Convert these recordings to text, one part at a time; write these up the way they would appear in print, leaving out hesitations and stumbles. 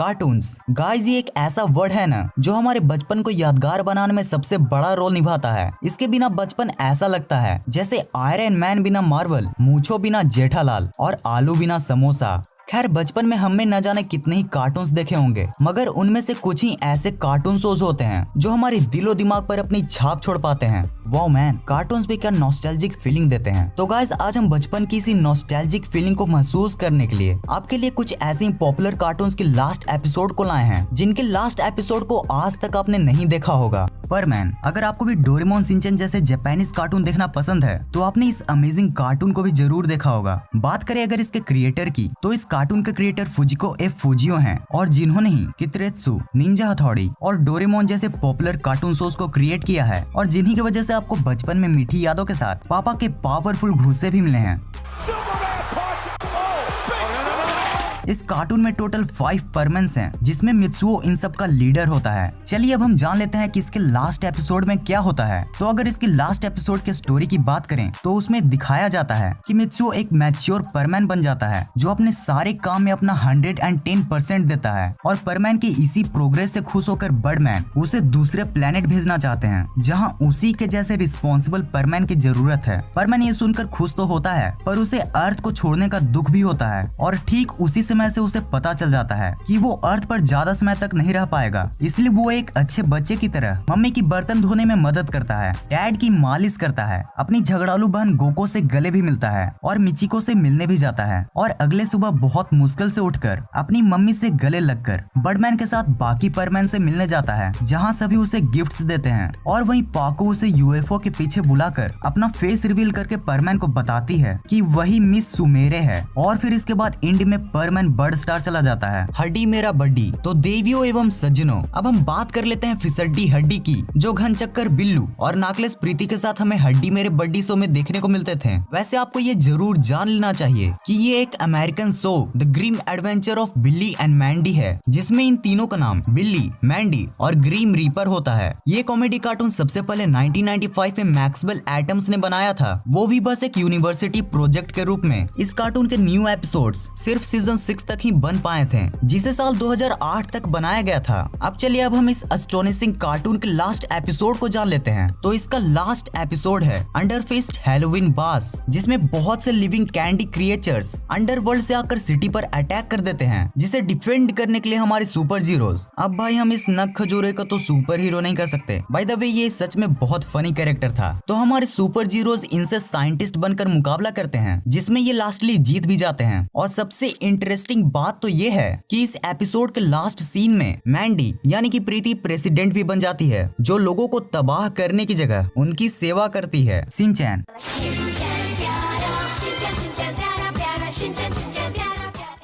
Cartoons. Guys ये एक ऐसा वर्ड है ना जो हमारे बचपन को यादगार बनाने में सबसे बड़ा रोल निभाता है। इसके बिना बचपन ऐसा लगता है जैसे आयरन मैन बिना मार्वल, मूछो बिना जेठालाल और आलू बिना समोसा। खैर बचपन में हमने न जाने कितने ही कार्टून्स देखे होंगे, मगर उनमें से कुछ ही ऐसे कार्टून शोज होते हैं जो हमारे दिलो दिमाग पर अपनी छाप छोड़ पाते हैं। वाओ मैन, कार्टून्स भी क्या नॉस्टैल्जिक फीलिंग देते हैं। तो गाइस आज हम बचपन की इसी नॉस्टैल्जिक फीलिंग को महसूस करने के लिए आपके लिए कुछ ऐसे ही पॉपुलर कार्टून्स के लास्ट एपिसोड को लाए हैं जिनके लास्ट एपिसोड को आज तक आपने नहीं देखा होगा। पर मैन, अगर आपको भी डोरेमोन, शिनचैन जैसे जापानीज कार्टून देखना पसंद है तो आपने इस अमेजिंग कार्टून को भी जरूर देखा होगा। बात करें अगर इसके क्रिएटर की, तो इस कार्टून के क्रिएटर फुजिको एफ फुजियो हैं और जिन्होंने ही कितरेत्सु, निंजा हथौड़ी और डोरेमोन जैसे पॉपुलर कार्टून शोज को क्रिएट किया है और जिन्हीं की वजह से आपको बचपन में मीठी यादों के साथ पापा के पावरफुल घूंसे भी मिले हैं। इस कार्टून में टोटल 5 परमन्स हैं जिसमें मित्सुओ इन सब का लीडर होता है। चलिए अब हम जान लेते हैं कि इसके लास्ट एपिसोड में क्या होता है। तो अगर इसके लास्ट एपिसोड के स्टोरी की बात करें तो उसमें दिखाया जाता है कि मित्सुओ एक मैच्योर परमैन बन जाता है जो अपने सारे काम में अपना 110% देता है और परमैन की इसी प्रोग्रेस से खुश होकर बर्डमैन उसे दूसरे प्लेनेट भेजना चाहते हैं जहाँ उसी के जैसे रिस्पॉन्सिबल परमैन की जरूरत है। परमैन ये सुनकर खुश तो होता है पर उसे अर्थ को छोड़ने का दुख भी होता है और ठीक उसी समय से उसे पता चल जाता है कि वो अर्थ पर ज्यादा समय तक नहीं रह पाएगा, इसलिए वो एक अच्छे बच्चे की तरह मम्मी की बर्तन धोने में मदद करता है, डैड की मालिश करता है, अपनी झगड़ालू बहन गोको से गले भी मिलता है और मिचिको से मिलने भी जाता है और अगले सुबह बहुत मुश्किल से उठकर अपनी मम्मी से गले लगकर बर्डमैन के साथ बाकी परमैन से मिलने जाता है जहाँ सभी उसे गिफ्ट्स देते हैं और वहीं पाको उसे यूएफओ के पीछे बुलाकर अपना फेस रिवील करके परमैन को बताती है कि वही मिस सुमेरे है और फिर इसके बाद इंड में परमैन बर्ड स्टार चला जाता है। हड्डी मेरा बड्डी। तो देवियों एवं सज्जनों, अब हम बात कर लेते हैं फिसड्डी हड्डी की जो घनचक्कर बिल्लू और नाकलेस प्रीति के साथ हमें हड्डी मेरे बड्डी शो में देखने को मिलते थे। वैसे आपको ये जरूर जान लेना चाहिए कि ये एक American show the grim adventure of Billy and Mandy है जिसमें इन तीनों का नाम बिल्ली, मैंडी और ग्रीम रीपर होता है। ये कॉमेडी कार्टून सबसे पहले 1995 में मैक्सवेल एटम्स ने बनाया था, वो भी बस एक यूनिवर्सिटी प्रोजेक्ट के रूप में। इस कार्टून के न्यू एपिसोड्स सिर्फ सीजन 6 तक ही बन पाए थे जिसे साल 2008 तक बनाया गया था। अब चलिए अब हम इस अस्टोनिशिंग कार्टून के लास्ट एपिसोड को जान लेते हैं। तो इसका लास्ट एपिसोड है अंडरफिस्ट हैलोवीन बास, जिसमें बहुत से लिविंग कैंडी क्रिएचर्स अंडरवर्ल्ड से आकर सिटी पर अटैक कर देते हैं जिसे डिफेंड करने के लिए हमारे सुपर हीरोज। अब भाई हम इस नक खजूरे को तो सुपर हीरो नहीं कर सकते, बाय द वे ये सच में बहुत फनी कैरेक्टर था। तो हमारे सुपर हीरोज इनसे साइंटिस्ट बनकर मुकाबला करते हैं जिसमें ये लास्टली जीत भी जाते हैं। और सबसे इंटरेस्टिंग बात तो ये है कि इस एपिसोड के लास्ट सीन में मैंडी यानी कि प्रीति प्रेसिडेंट भी बन जाती है जो लोगों को तबाह करने की जगह उनकी सेवा करती है। शिनचैन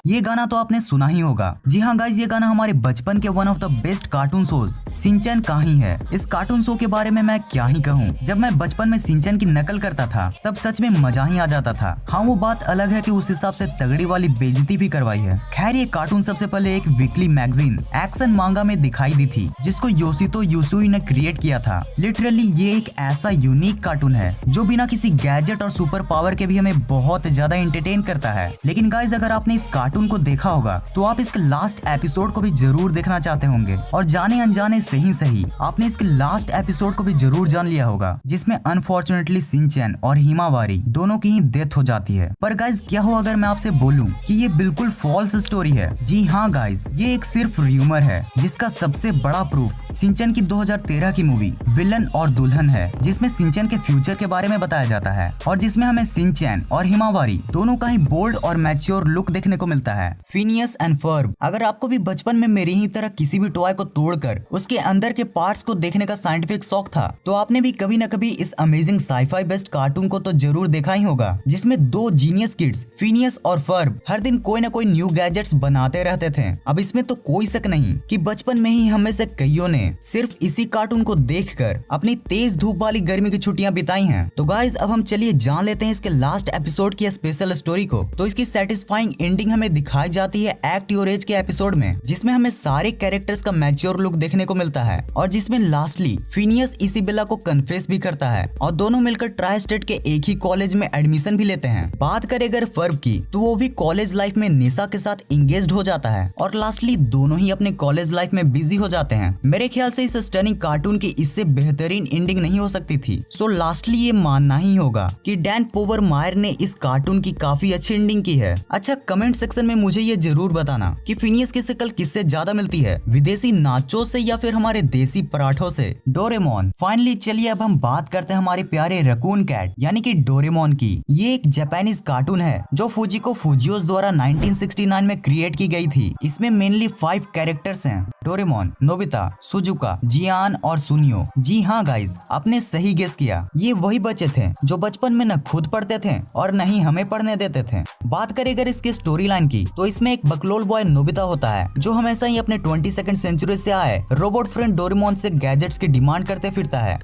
ये गाना तो आपने सुना ही होगा। जी हाँ गाइस, ये गाना हमारे बचपन के one of the best cartoon shows Shinchan का ही है। इस कार्टून शो के बारे में मैं क्या ही कहूँ। जब मैं बचपन में शिनचैन की नकल करता था तब सच में मजा ही आ जाता था। हाँ वो बात अलग है कि उस हिसाब से तगड़ी वाली बेइज्जती भी करवाई है। खैर ये कार्टून सबसे पहले एक वीकली मैगजीन एक्शन मांगा में दिखाई दी थी जिसको योशितो युसुई ने क्रिएट किया था। लिटरली ये एक ऐसा यूनिक कार्टून है जो बिना किसी गैजेट और सुपर पावर के भी हमें बहुत ज्यादा एंटरटेन करता है। लेकिन गाइस अगर आपने इस कार्टून को देखा होगा तो आप इसके लास्ट एपिसोड को भी जरूर देखना चाहते होंगे और जाने अनजाने से ही सही आपने इसके लास्ट एपिसोड को भी जरूर जान लिया होगा जिसमें अनफॉर्चुनेटली शिनचैन और हिमावारी दोनों की ही डेथ हो जाती है। पर गाइस क्या हो अगर मैं आपसे बोलूं कि ये बिल्कुल फॉल्स स्टोरी है। जी हाँ गाइस, ये एक सिर्फ र्यूमर है जिसका सबसे बड़ा प्रूफ शिनचैन की 2013 की मूवी विलन और दुल्हन है जिसमें शिनचैन के फ्यूचर के बारे में बताया जाता है और जिसमें हमें शिनचैन और हिमावारी दोनों का ही बोल्ड और मैच्योर लुक देखने को मिलता है। Phineas and Ferb. अगर आपको भी बचपन में मेरी ही तरह किसी भी टॉय को तोड़कर उसके अंदर के पार्ट्स को देखने का साइंटिफिक शौक था तो आपने भी कभी न कभी इस अमेजिंग साईफाई बेस्ड कार्टून को तो जरूर देखा ही होगा जिसमें दो जीनियस किड्स फिनियस और फर्ब हर दिन कोई न कोई न्यू गैजेट्स बनाते रहते थे। अब इसमें तो कोई शक नहीं कि बचपन में ही हमें से कईयों ने सिर्फ इसी कार्टून को देखकर अपनी तेज धूप वाली गर्मी की छुट्टियां बिताई हैं। तो गाइज अब हम चलिए जान लेते हैं इसके लास्ट एपिसोड की स्पेशल स्टोरी को। तो इसकी सेटिस्फाइंग एंडिंग हमें हमें दिखाई जाती है एक्ट योर एज के एपिसोड में, जिसमें हमें सारे कैरेक्टर्स का मैच्योर लुक देखने को मिलता है और जिसमें लास्टली फिनियस इसाबेला को कन्फेस भी करता है और दोनों मिलकर ट्राई स्टेट के एक ही कॉलेज में एडमिशन भी लेते हैं। बात करें अगर फर्ब की, तो वो भी कॉलेज लाइफ में निशा के साथ इंगेज्ड हो जाता है और लास्टली दोनों ही अपने कॉलेज लाइफ में बिजी हो जाते हैं। मेरे ख्याल से इस स्टनिंग कार्टून की इससे बेहतरीन एंडिंग नहीं हो सकती थी। सो लास्टली ये मानना ही होगा कि डैन पोवर मायर ने इस कार्टून की काफी अच्छी एंडिंग की है। अच्छा, कमेंट सेक्शन में मुझे ये जरूर बताना कि फिनियस की शक्ल किससे ज्यादा मिलती है, विदेशी नाचो से या फिर हमारे देसी पराठों से। डोरेमोन। फाइनली चलिए अब हम बात करते हैं हमारे प्यारे रकून कैट यानी कि डोरेमोन की। ये एक जापानीज कार्टून है जो फुजिको फुजियोस द्वारा 1969 में क्रिएट की गई थी। इसमें मेनली 5 कैरेक्टर्स हैं, डोरेमोन, नोबिता, सुजुका, जियान और सुनियो। जी हाँ गाइज, आपने सही गेस किया, ये वही बच्चे थे जो बचपन में न खुद पढ़ते थे और न ही हमें पढ़ने देते थे। बात करें अगर इसकी स्टोरी लाइन की, तो इसमें एक बकलोल बॉय नोबिता होता है जो हमेशा ही अपने 22nd सेंचुरी से आए रोबोट फ्रेंड डोरेमोन से गैजेट्स की डिमांड करते फिरता है।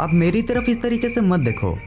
अब मेरी तरफ इस तरीके से मत देखो।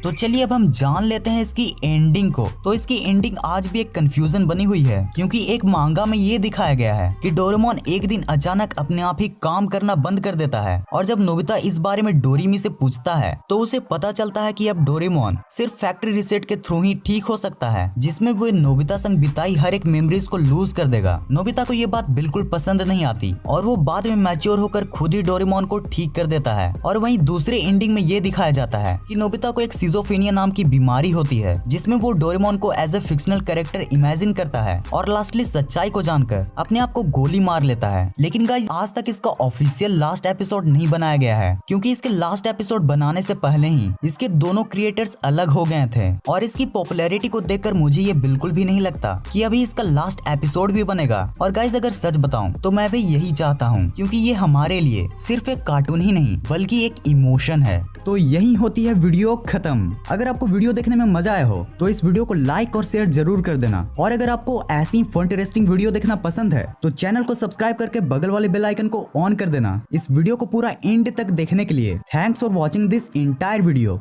तो चलिए अब हम जान लेते हैं इसकी एंडिंग को। तो इसकी एंडिंग आज भी एक कंफ्यूजन बनी हुई है, क्योंकि एक मांगा में ये दिखाया गया है कि डोरेमोन एक दिन अचानक अपने आप ही काम करना बंद कर देता है और जब नोबिता इस बारे में डोरेमी से पूछता है तो उसे पता चलता है कि अब डोरेमोन सिर्फ फैक्ट्री रीसेट के थ्रू ही ठीक हो सकता है, जिसमें वो नोबिता संग बिताई हर एक मेमोरीज को लूज कर देगा। नोबिता को ये बात बिल्कुल पसंद नहीं आती और वो बाद में मैच्योर होकर खुद ही डोरेमोन को ठीक कर देता है। और वहीं दूसरे एंडिंग में ये दिखाया जाता है कि नोबिता को एक सिजोफ्रेनिया नाम की बीमारी होती है, जिसमें वो डोरेमोन को as a fictional character imagine करता है और लास्टली सच्चाई को जानकर अपने आप को गोली मार लेता है। लेकिन गाइस, आज तक इसका ऑफिशियल लास्ट एपिसोड नहीं बनाया गया है, क्योंकि इसके लास्ट एपिसोड बनाने से पहले ही इसके दोनों क्रिएटर्स अलग हो गए थे और इसकी पॉपुलैरिटी को देखकर मुझे ये बिल्कुल भी नहीं लगता कि अभी इसका लास्ट एपिसोड भी बनेगा। और गाइस, अगर सच बताऊं तो मैं भी यही चाहता हूं, क्योंकि ये हमारे लिए सिर्फ एक कार्टून ही नहीं बल्कि एक इमोशन है। तो यही होती है वीडियो खत्म। अगर आपको वीडियो देखने में मजा आया हो तो इस वीडियो को लाइक और शेयर जरूर कर देना, और अगर आपको ऐसी इंटरेस्टिंग वीडियो देखना पसंद है तो चैनल को सब्सक्राइब करके बगल वाले बेल आइकन को ऑन कर देना। इस वीडियो को पूरा एंड तक देखने के लिए thanks for watching this entire video.